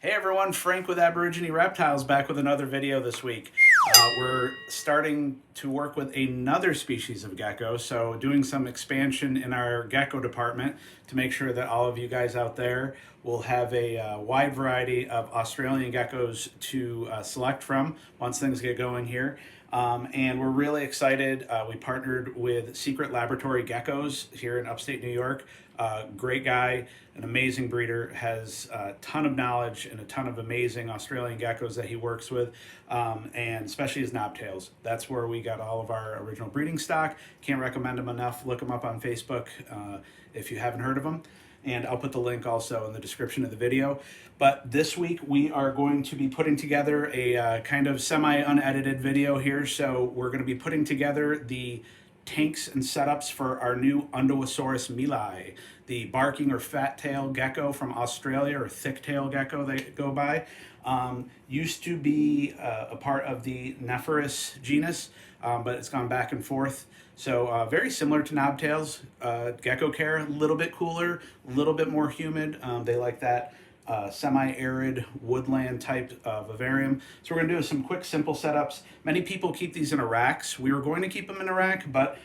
Hey everyone, Frank with Aborigine Reptiles back with another video this week. We're starting to work with another species of gecko, so doing some expansion in our gecko department to make sure that all of you guys out there will have a wide variety of Australian geckos to select from once things get going here. And we're really excited. We partnered with Secret Laboratory Geckos here in upstate New York. Great guy, an amazing breeder, has a ton of knowledge and a ton of amazing Australian geckos that he works with, and especially his knobtails. That's where we got all of our original breeding stock. Can't recommend him enough. Look him up on Facebook if you haven't heard of him. And I'll put the link also in the description of the video. But this week we are going to be putting together a kind of semi-unedited video here. So we're going to be putting together the tanks and setups for our new Underwoodisaurus milii, the barking or fat tail gecko from Australia, or thick tail gecko they go by. Used to be a part of the Nephoris genus, but it's gone back and forth. So very similar to knobtails. Gecko care, a little bit cooler, a little bit more humid. They like that semi-arid woodland type of vivarium. So we're going to do some quick, simple setups. Many people keep these in a racks. We were going to keep them in a rack, but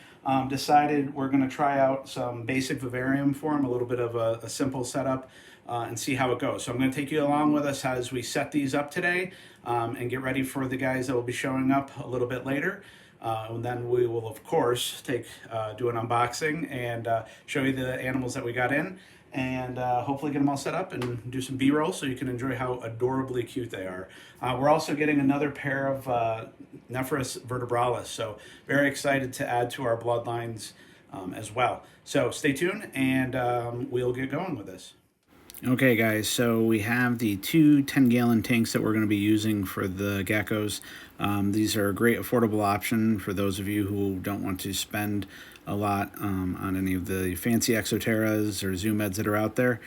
decided we're going to try out some basic vivarium for them, a little bit of a simple setup, and see how it goes. So I'm going to take you along with us as we set these up today, and get ready for the guys that will be showing up a little bit later. And then we will, of course, do an unboxing and show you the animals that we got in, and hopefully get them all set up and do some B-roll so you can enjoy how adorably cute they are. We're also getting another pair of Nephoris vertebralis, so very excited to add to our bloodlines as well. So stay tuned, and we'll get going with this. Okay guys, so we have the two 10-gallon tanks that we're going to be using for the geckos. These are a great affordable option for those of you who don't want to spend a lot on any of the fancy Exoterras or Zoo Meds that are out there.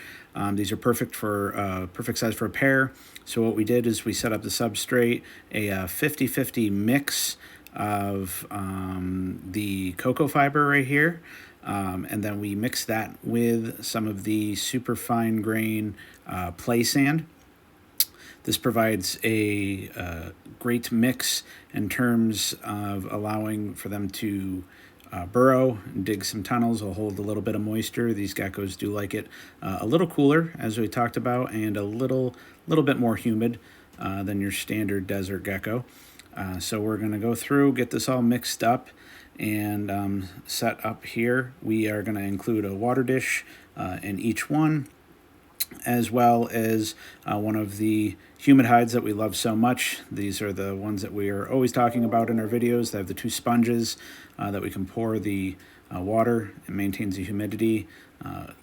These are perfect size for a pair. So what we did is we set up the substrate, a 50-50 mix of the cocoa fiber right here. And then we mix that with some of the super fine grain play sand. This provides a great mix in terms of allowing for them to burrow and dig some tunnels. Will hold a little bit of moisture. These geckos do like it a little cooler, as we talked about, and a little bit more humid than your standard desert gecko. So we're going to go through, get this all mixed up, and set up here. We are going to include a water dish in each one, as well as one of the humid hides that we love so much. These are the ones that we are always talking about in our videos. They have the two sponges that we can pour the water. It maintains the humidity.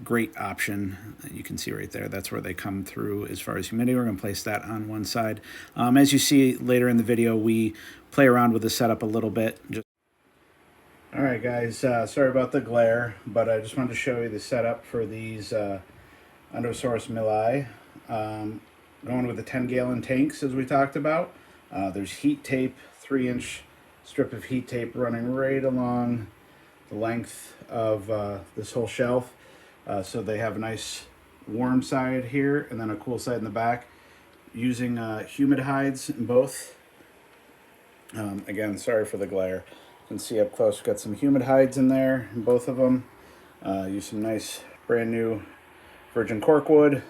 Great option. You can see right there, that's where they come through as far as humidity. We're going to place that on one side. As you see later in the video, we play around with the setup a little bit. All right, guys, sorry about the glare, but I just wanted to show you the setup for these Underwoodisaurus milii. Going with the 10-gallon tanks, as we talked about. There's heat tape, 3-inch strip of heat tape running right along the length of this whole shelf. So they have a nice warm side here and then a cool side in the back. Using humid hides in both. Again, sorry for the glare. You can see up close, we've got some humid hides in there, in both of them. Use some nice brand new virgin corkwood.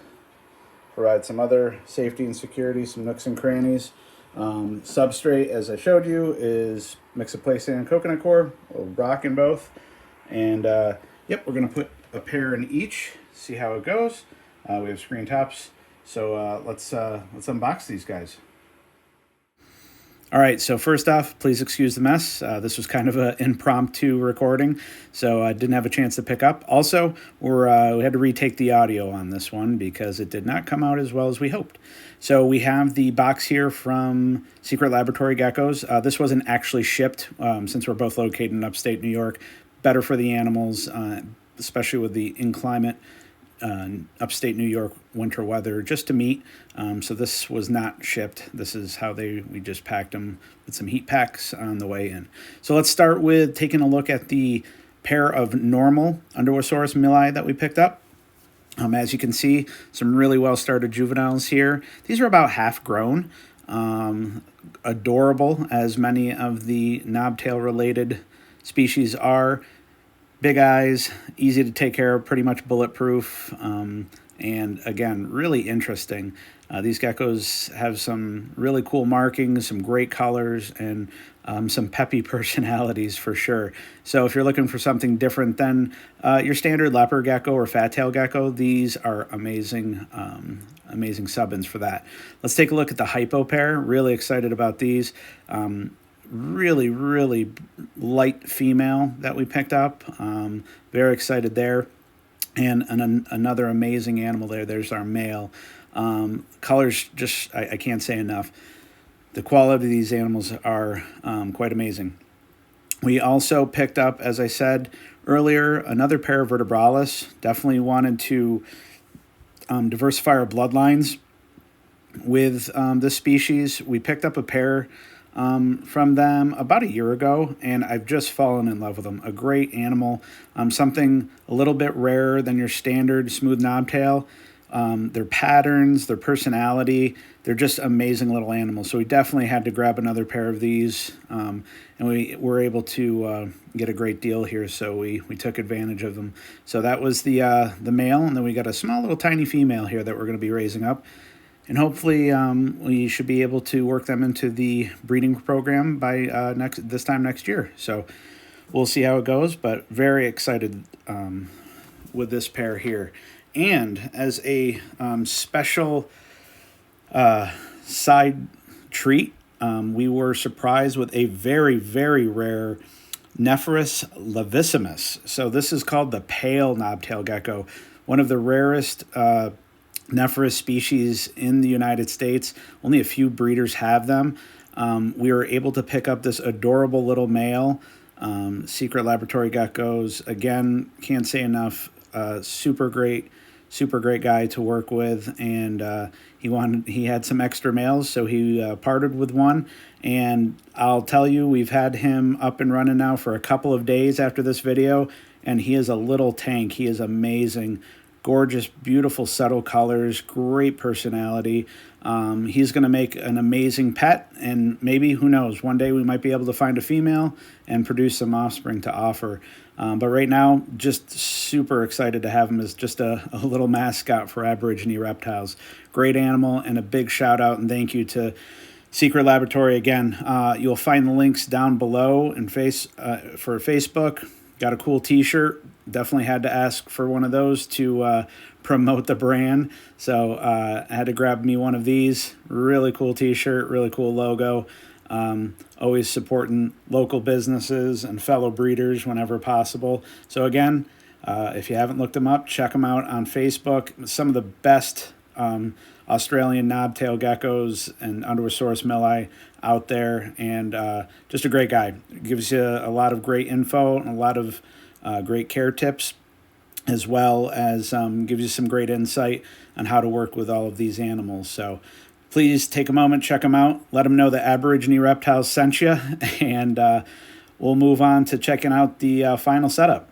Provide some other safety and security, some nooks and crannies. Substrate, as I showed you, is mix of play sand and coconut coir, a little rock in both. And yep, we're going to put a pair in each, see how it goes. We have screen tops, so let's unbox these guys. All right, so first off, please excuse the mess. This was kind of an impromptu recording, so I didn't have a chance to pick up. Also, we had to retake the audio on this one because it did not come out as well as we hoped. So we have the box here from Secret Laboratory Geckos. This wasn't actually shipped since we're both located in upstate New York. Better for the animals, especially with the inclement upstate New York winter weather, just to meet. So this was not shipped. This is how we just packed them with some heat packs on the way in. So let's start with taking a look at the pair of normal Underwoodisaurus milii that we picked up. As you can see, some really well-started juveniles here. These are about half grown. Adorable, as many of the knobtail related species are. Big eyes, easy to take care of, pretty much bulletproof, and again, really interesting. These geckos have some really cool markings, some great colors, and some peppy personalities for sure. So if you're looking for something different than your standard leopard gecko or fat-tailed gecko, these are amazing, amazing sub-ins for that. Let's take a look at the hypo pair. Really excited about these. Really, really light female that we picked up. Very excited there. And another amazing animal there. There's our male. Colors, just, I can't say enough. The quality of these animals are quite amazing. We also picked up, as I said earlier, another pair of vertebralis. Definitely wanted to diversify our bloodlines with this species. We picked up a pair from them about a year ago, and I've just fallen in love with them. A great animal, something a little bit rarer than your standard smooth knobtail. Their patterns, their personality, they're just amazing little animals. So we definitely had to grab another pair of these, and we were able to get a great deal here, so we took advantage of them. So that was the male, and then we got a small little tiny female here that we're going to be raising up. And hopefully we should be able to work them into the breeding program by this time next year. So we'll see how it goes, but very excited with this pair here. And as a special side treat, we were surprised with a very, very rare Nephrus lavissimus. So this is called the pale knobtail gecko, one of the rarest Nephrus species in the United States. Only a few breeders have them. We were able to pick up this adorable little male. Secret laboratory geckos, again, can't say enough. Super great guy to work with, and he had some extra males, so he parted with one. And I'll tell you, we've had him up and running now for a couple of days after this video, and he is a little tank. He is amazing. Gorgeous, beautiful, subtle colors, great personality. He's going to make an amazing pet, and maybe, who knows, one day we might be able to find a female and produce some offspring to offer. But right now, just super excited to have him as just a little mascot for Aborigine Reptiles. Great animal, and a big shout out and thank you to Secret Laboratory again. You'll find the links down below for Facebook. Got a cool t-shirt. Definitely had to ask for one of those to promote the brand. So I had to grab me one of these. Really cool t-shirt, really cool logo. Always supporting local businesses and fellow breeders whenever possible. So again, if you haven't looked them up, check them out on Facebook. Some of the best Australian knobtail geckos and Underwoodisaurus milii out there, and just a great guy. Gives you a lot of great info and a lot of great care tips, as well as gives you some great insight on how to work with all of these animals. So please take a moment, check them out, let them know that Aborigine Reptiles sent you, and we'll move on to checking out the final setup.